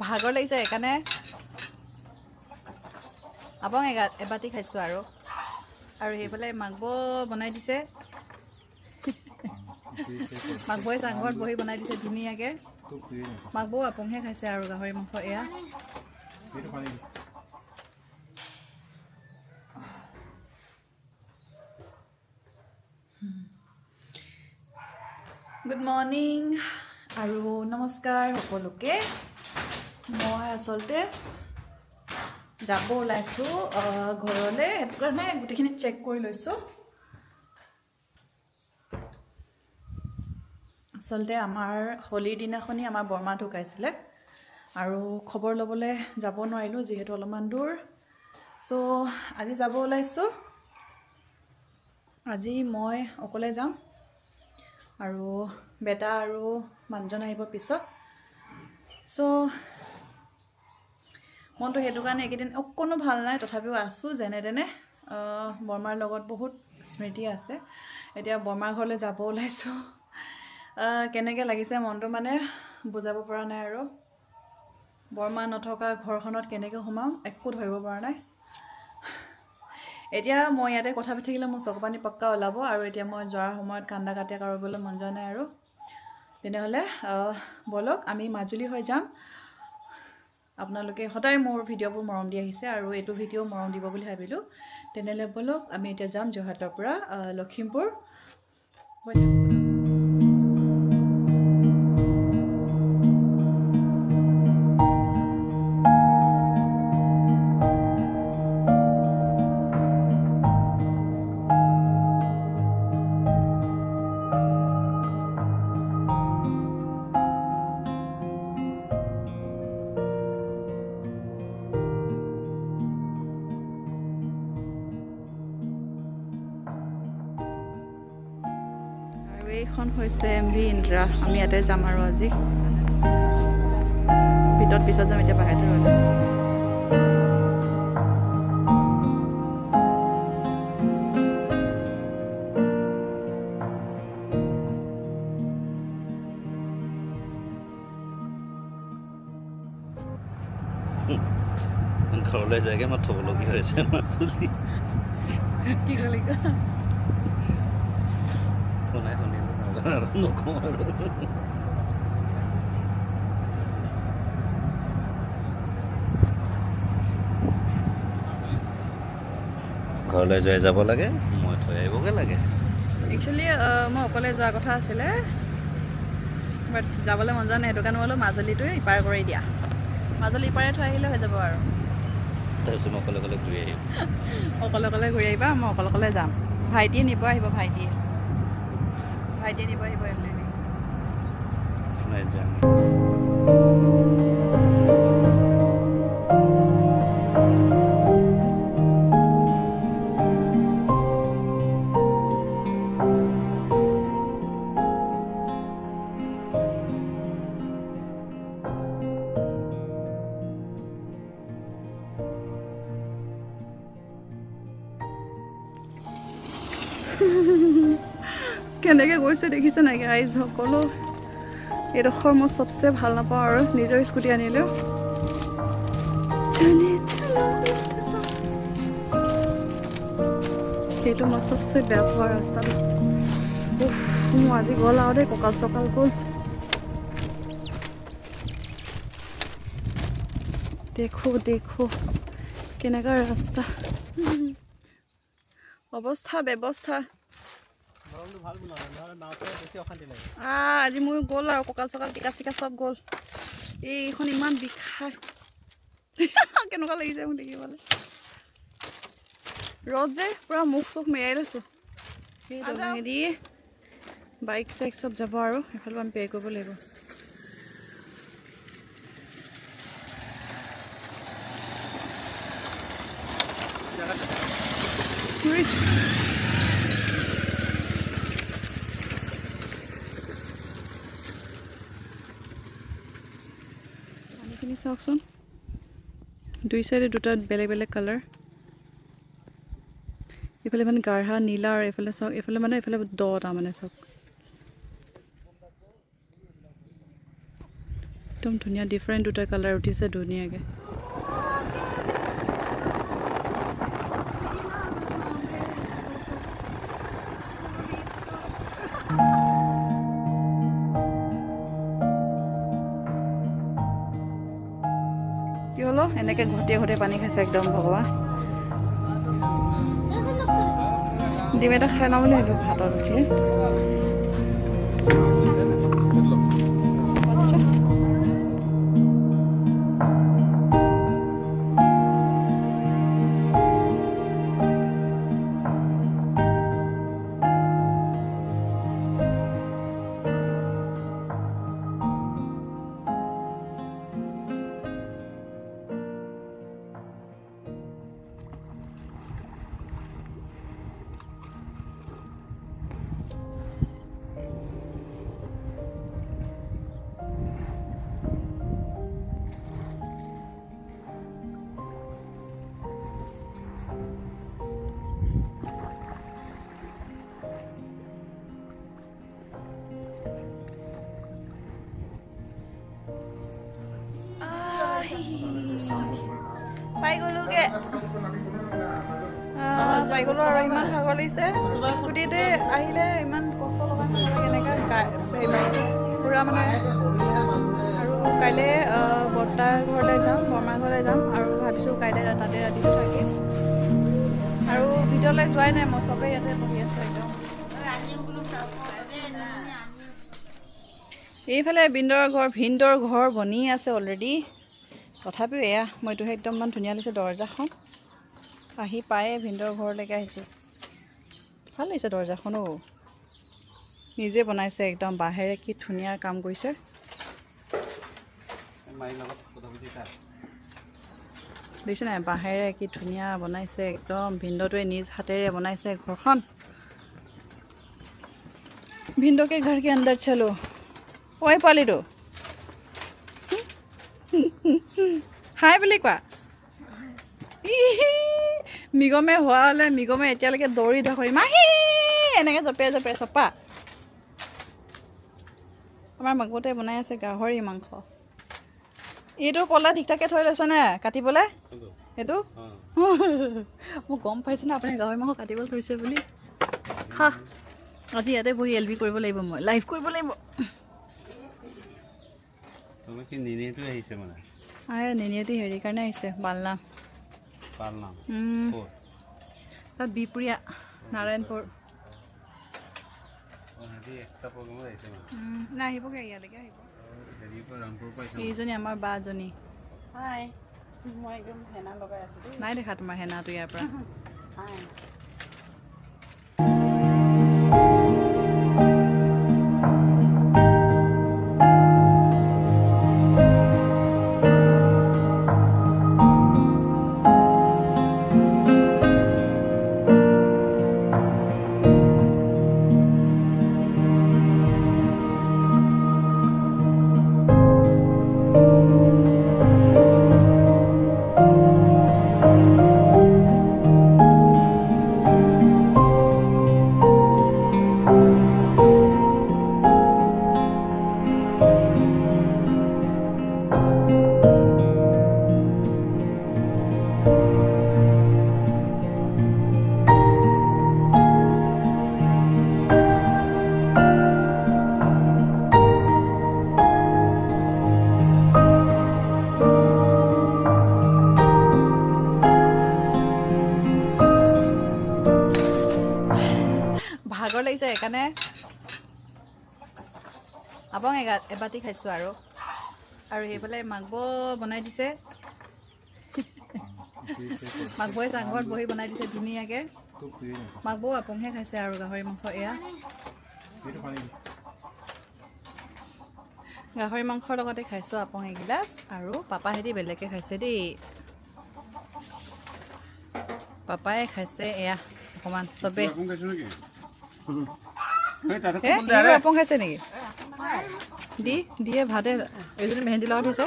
ভাগৰ লাগিছে সেইকাৰণে আপং এবাতি খাইছোঁ আৰু সেইফালে মাংস বনাই দিছে মাংসই চাংঘৰত বহি বনাই দিছে ধুনীয়াকৈ মাংস আপংহে খাইছে আৰু গাহৰি মাংস এয়া গুড মৰ্নিং আৰু নমস্কাৰ সকলোকে মই আচলতে যাব ওলাইছোঁ ঘৰলৈ সেইটো কাৰণে গোটেইখিনি চেক কৰি লৈছোঁ আচলতে আমাৰ হোলীৰ দিনাখনি আমাৰ বৰমা ঢুকাইছিলে আৰু খবৰ ল'বলৈ যাব নোৱাৰিলোঁ যিহেতু অলপমান দূৰ চ' আজি যাব ওলাইছোঁ আজি মই অকলে যাম আৰু বেটা আৰু মানুহজন আহিব পিছত চ' মনটো সেইটো কাৰণে এইকেইদিন অকণো ভাল নাই তথাপিও আছোঁ যেনে তেনে বৰমাৰ লগত বহুত স্মৃতি আছে এতিয়া বৰমাৰ ঘৰলৈ যাব ওলাইছোঁ কেনেকৈ লাগিছে মনটো মানে বুজাব পৰা নাই আৰু বৰমা নথকা ঘৰখনত কেনেকৈ সোমাম একো ধৰিব পৰা নাই এতিয়া মই ইয়াতে কথা পাতি থাকিলে মোৰ চকু পানী পক্কা ওলাব আৰু এতিয়া মই যোৱাৰ সময়ত কান্দা কাটিয়া কৰিবলৈ মন যোৱা নাই আৰু তেনেহ'লে বলক আমি মাজুলী হৈ যাম আপোনালোকে সদায় মোৰ ভিডিঅ'বোৰ মৰম দি আহিছে আৰু এইটো ভিডিঅ' মৰম দিব বুলি ভাবিলোঁ তেনেহ'লে বলক আমি এতিয়া যাম যোৰহাটৰ পৰা লখিমপুৰ হৈ যাম এইখন হৈছে MV ইন্দ্ৰা আমি ইয়াতে যাম আৰু আজি পিছত যাম এতিয়া বাহিৰত ৰ'লে ঘৰলৈ যায়গৈ মই থ'বলগীয়া হৈছে মাজুলী কি ক'লি শুনাই শুনিলোঁ আৰু নকওঁ আৰু ঘৰলৈ যাব লাগে মই থৈ আহিবগৈ লাগে একচুৱেলি মই অকলে যোৱাৰ কথা আছিলে বাট যাবলৈ মন যোৱা নাই সেইটো কাৰণে বোলো মাজুলীটোৱে ইপাৰ কৰি দিয়া মাজুলী ইপাৰে থৈ আহিলে হৈ যাব আৰু তাৰপিছত মই অকলে ঘূৰি আহিম অকলে ঘূৰি আহিবা মই অকলে যাম ভাইটিয়ে নিব আহিব ভাইটিয়ে নিব আহিব এনে নাই যাম কেনেকৈ গৈছে দেখিছে নাই ৰাইজ সকলো এইডোখৰ মই চবচে ভাল নাপাওঁ আৰু নিজৰ স্কুটি আনিলেও সেইটো মই চবচে বেয়া পোৱা ৰাস্তাটো মোৰ আজি গ'ল আৰু দেই কঁকাল চকাল গ'ল দেখো কেনেকুৱা ৰাস্তা অৱস্থা ব্যৱস্থা আজি মোৰ গ'ল আৰু কঁকাল চকাল টিকা চিকা চব গ'ল এইখন ইমান বিষাই কেনেকুৱা লাগিছে মোক দেখিবলৈ ৰ'দ যে পূৰা মুখ চুখ মেৰাই লৈছোঁ সেই দলঙেদি বাইক চাইক চব যাব আৰু সেইফালে আমি পে' কৰিব লাগিব পানীখিনি চাওকচোন দুই চাইডে দুটা বেলেগ বেলেগ কালাৰ এইফালে মানে গাঢ়া নীলা আৰু এইফালে চাওক এইফালে মানে এইফালে দ তাৰমানে চাওক একদম ধুনীয়া ডিফাৰেণ্ট দুটা কালাৰ উঠিছে ধুনীয়াকৈ কি হলো এনেকৈ ঘটিয়ে ঘটিয়ে পানী খাইছে একদম ভগৱান ডিম এটা খাই লওঁ বুলি ভাবিলোঁ ভাতত উঠি পাই গ'লোগে পাই গ'লো আৰু ইমান ভাগৰ লাগিছে স্কুটিতে আহিলে ইমান কষ্ট লগা নহয় এনেকৈ পূৰা মানে আৰু কাইলৈ বৰ্তাৰ ঘৰলৈ যাম বৰমাৰ ঘৰলৈ যাম আৰু ভাবিছোঁ কাইলৈ তাতে ৰাতিটো থাকিম আৰু ভিতৰলৈ যোৱাই নাই মই চবেই ইয়াতে বহি আছোঁ একদম এইফালে ভিনদৰ ঘৰ বনি আছে অলৰেডি তথাপিও এয়া মইটোহে একদম ইমান ধুনীয়া লাগিছে দৰজাখন আহি পায়ে ভিনদৰ ঘৰলৈকে আহিছোঁ ভাল লাগিছে দৰজাখনো নিজে বনাইছে একদম বাঁহেৰে কি ধুনীয়া কাম কৰিছে দেখিছে নাই বাঁহেৰে কি ধুনীয়া বনাইছে একদম ভিনদটোৱে নিজ হাতেৰে বনাইছে ঘৰখন ভিনদকে ঘৰ के अंदर चलो ঐ পোৱালিটো হাই বুলি কোৱা মিগমে হোৱা হ'লে মিগমে এতিয়ালৈকে দৌৰি ধৰি মাহী এনেকৈ জঁপিয়াই জঁপিয়াই চপা আমাৰ মাকবতে বনাই আছে গাহৰি মাংস এইটো কলা ঠিক ঠাকে থৈ লৈছেনে কাটিবলৈ সেইটো মই গম পাইছোঁ ন আপুনি গাহৰি মাংস কাটিবলৈ থৈছে বুলি হা আজি ইয়াতে বহি এলবি কৰিব লাগিব মই লাইভ কৰিব লাগিব নিনিয়েতি হেৰি কাৰণে আহিছে বালনা তাত বিপুৰীয়া নাৰায়ণপুৰ নাই আহিবগৈ ইয়ালৈকে আহিব এইজনী আমাৰ বাজনী নাই দেখা তোমাৰ হেনাটো ইয়াৰ পৰা ভাগৰ লাগিছে সেইকাৰণে আপং এবাতি খাইছোঁ আৰু সেইফালে মাংস বনাই দিছে মাংসই চাংঘৰত বহি বনাই দিছে ধুনীয়াকৈ মাংস আপংহে খাইছে আৰু গাহৰি মাংস এয়া গাহৰি মাংসৰ লগতে খাইছোঁ আপং এগিলাচ আৰু পাপাহেঁতি বেলেগকৈ খাইছে দেই পাপাই খাইছে এয়া অকণমান চবেই আপং খাইছে নেকি দিয়ে ভাতে এইজনী মেহেন্দি লগত দিছে